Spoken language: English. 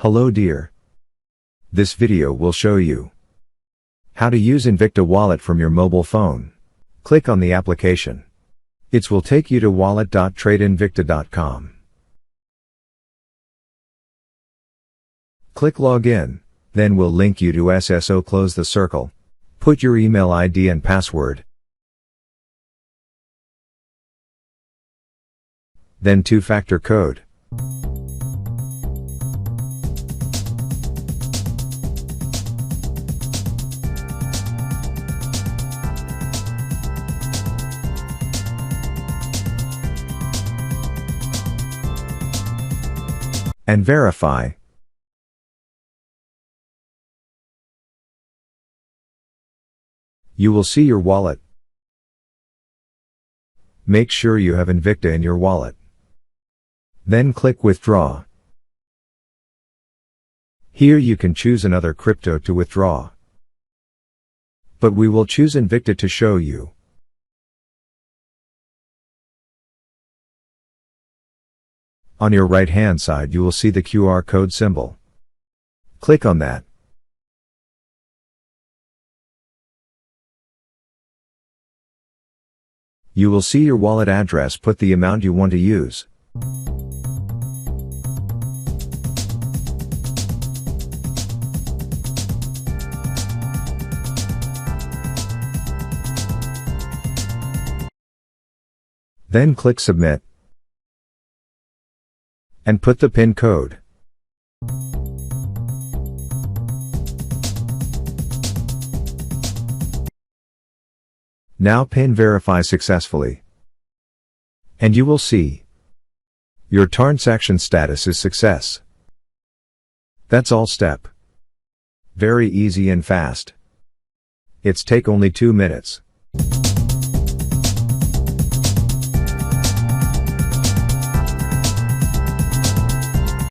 Hello dear. This video will show you how to use Invicta wallet from your mobile phone. Click on the application. It will take you to wallet.tradeinvicta.com. Click Login, then we'll link you to SSO. Close the circle. Put your email ID and password. Then two-factor code. And verify. You will see your wallet. Make sure you have Invicta in your wallet. Then click Withdraw. Here you can choose another crypto to withdraw. But we will choose Invicta to show you. On your right hand side you will see the QR code symbol. Click on that. You will see your wallet address. Put the amount you want to use. Then click Submit. And put the PIN code. Now PIN verify successfully. And you will see your transaction status is success. That's all step. Very easy and fast. It's take only 2 minutes.